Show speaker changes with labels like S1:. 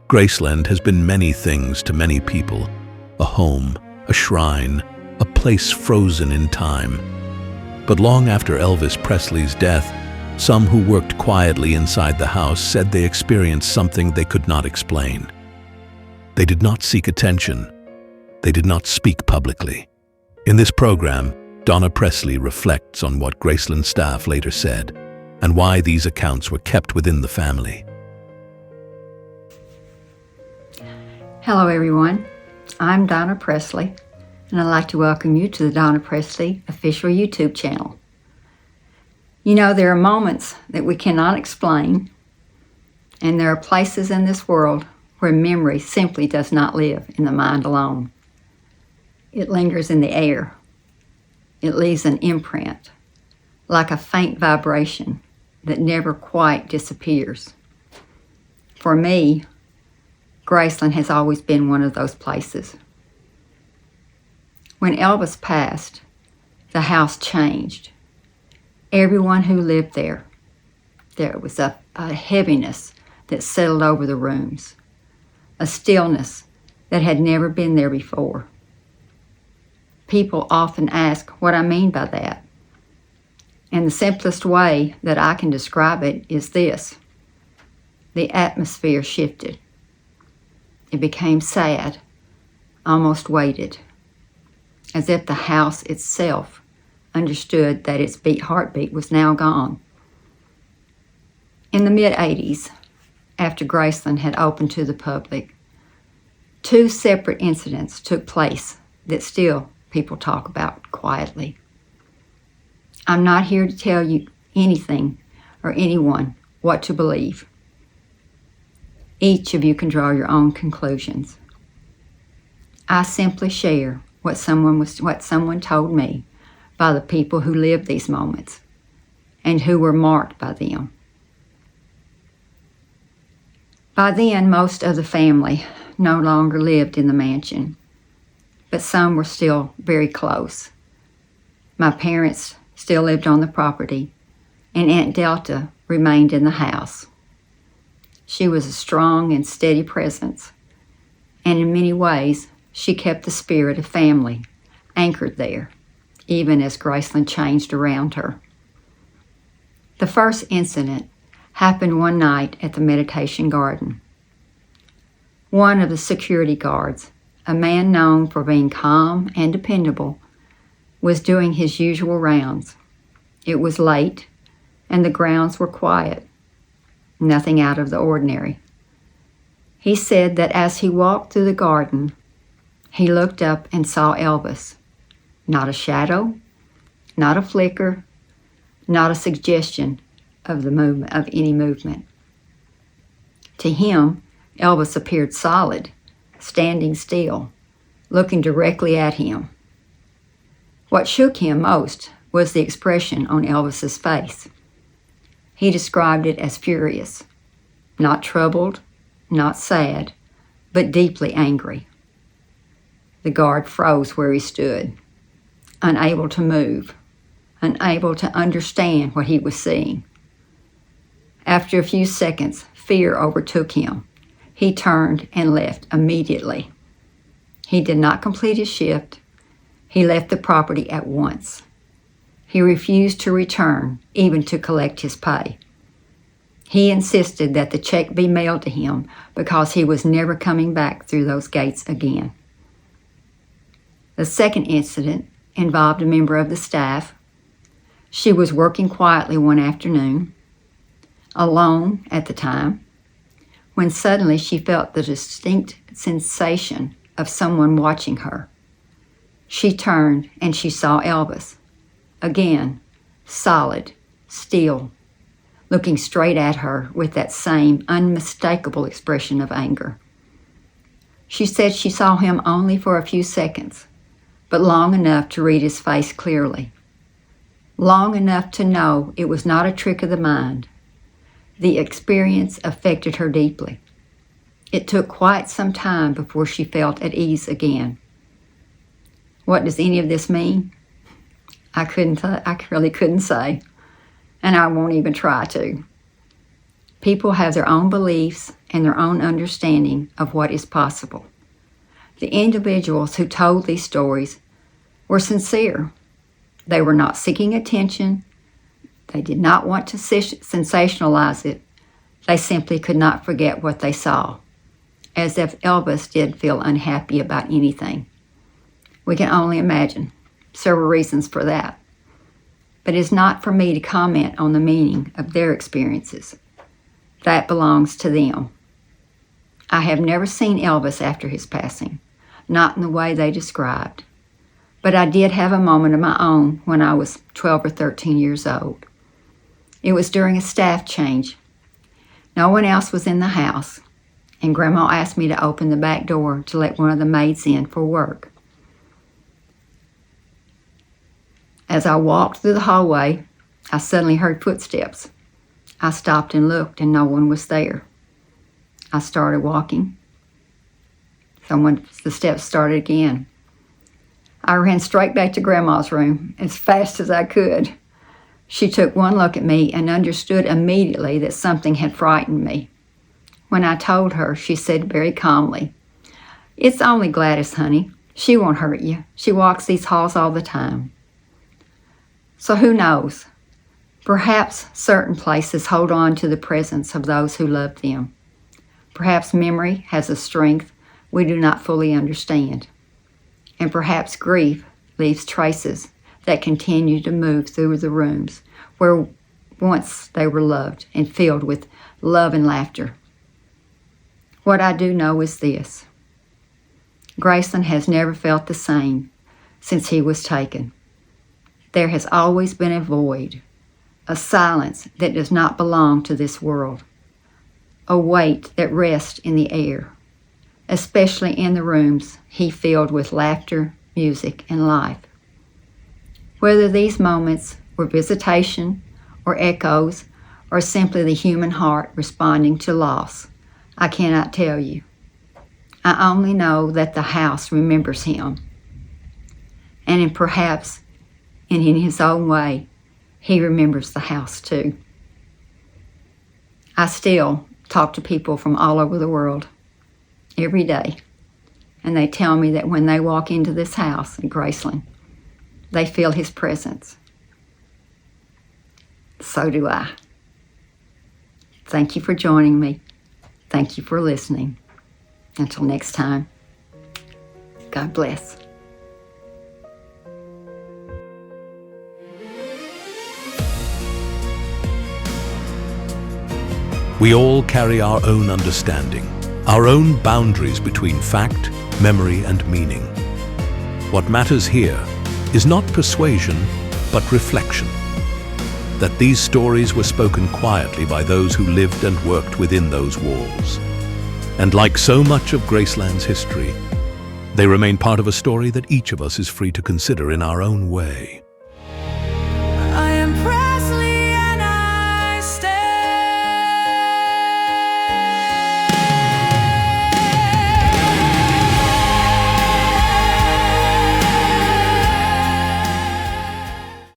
S1: Graceland has been many things to many people: a home, a shrine, a place frozen in time. But long after Elvis Presley's death, some who worked quietly inside the house said they experienced something they could not explain. They did not seek attention. They did not speak publicly. In this program, Donna Presley reflects on what Graceland staff later said and why these accounts were kept within the family.
S2: Hello everyone, I'm Donna Presley, and I'd like to welcome you to the Donna Presley official YouTube channel. You know, there are moments that we cannot explain, and there are places in this world where memory simply does not live in the mind alone. It lingers in the air. It leaves an imprint, like a faint vibration that never quite disappears. For me, Graceland has always been one of those places. When Elvis passed, the house changed. Everyone who lived there was a heaviness that settled over the rooms, a stillness that had never been there before. People often ask what I mean by that. And the simplest way that I can describe it is this: the atmosphere shifted. It became sad, almost weighted, as if the house itself understood that its heartbeat was now gone. In the mid-'80s, after Graceland had opened to the public, two separate incidents took place that still people talk about quietly. I'm not here to tell you anything or anyone what to believe. Each of you can draw your own conclusions. I simply share what someone told me by the people who lived these moments and who were marked by them. By then, most of the family no longer lived in the mansion, but some were still very close. My parents still lived on the property, and Aunt Delta remained in the house. She was a strong and steady presence, and in many ways, she kept the spirit of family anchored there, even as Graceland changed around her. The first incident happened one night at the meditation garden. One of the security guards, a man known for being calm and dependable, was doing his usual rounds. It was late, and the grounds were quiet. Nothing out of the ordinary. He said that as he walked through the garden, he looked up and saw Elvis. Not a shadow, not a flicker, not a suggestion of any movement. To him, Elvis appeared solid, standing still, looking directly at him. What shook him most was the expression on Elvis's face. He described it as furious, not troubled, not sad, but deeply angry. The guard froze where he stood, unable to move, unable to understand what he was seeing. After a few seconds, fear overtook him. He turned and left immediately. He did not complete his shift. He left the property at once. He refused to return, even to collect his pay. He insisted that the check be mailed to him because he was never coming back through those gates again. The second incident involved a member of the staff. She was working quietly one afternoon, alone at the time, when suddenly she felt the distinct sensation of someone watching her. She turned and she saw Elvis. Again, solid, still, looking straight at her with that same unmistakable expression of anger. She said she saw him only for a few seconds, but long enough to read his face clearly. Long enough to know it was not a trick of the mind. The experience affected her deeply. It took quite some time before she felt at ease again. What does any of this mean? I really couldn't say, and I won't even try to. People have their own beliefs and their own understanding of what is possible. The individuals who told these stories were sincere. They were not seeking attention. They did not want to sensationalize it. They simply could not forget what they saw, as if Elvis did feel unhappy about anything. We can only imagine several reasons for that. But it is not for me to comment on the meaning of their experiences. That belongs to them. I have never seen Elvis after his passing, not in the way they described. But I did have a moment of my own when I was 12 or 13 years old. It was during a staff change. No one else was in the house, and Grandma asked me to open the back door to let one of the maids in for work. As I walked through the hallway, I suddenly heard footsteps. I stopped and looked, and no one was there. I started walking. The steps started again. I ran straight back to Grandma's room as fast as I could. She took one look at me and understood immediately that something had frightened me. When I told her, she said very calmly, "It's only Gladys, honey. She won't hurt you. She walks these halls all the time." So who knows? Perhaps certain places hold on to the presence of those who loved them. Perhaps memory has a strength we do not fully understand. And perhaps grief leaves traces that continue to move through the rooms where once they were loved and filled with love and laughter. What I do know is this: Graceland has never felt the same since he was taken. There has always been a void, a silence that does not belong to this world, a weight that rests in the air, especially in the rooms he filled with laughter, music, and life. Whether these moments were visitation or echoes or simply the human heart responding to loss, I cannot tell you. I only know that the house remembers him, and perhaps in his own way, he remembers the house too. I still talk to people from all over the world every day, and they tell me that when they walk into this house in Graceland, they feel his presence. So do I. Thank you for joining me. Thank you for listening. Until next time, God bless.
S1: We all carry our own understanding, our own boundaries between fact, memory, and meaning. What matters here is not persuasion, but reflection. That these stories were spoken quietly by those who lived and worked within those walls. And like so much of Graceland's history, they remain part of a story that each of us is free to consider in our own way.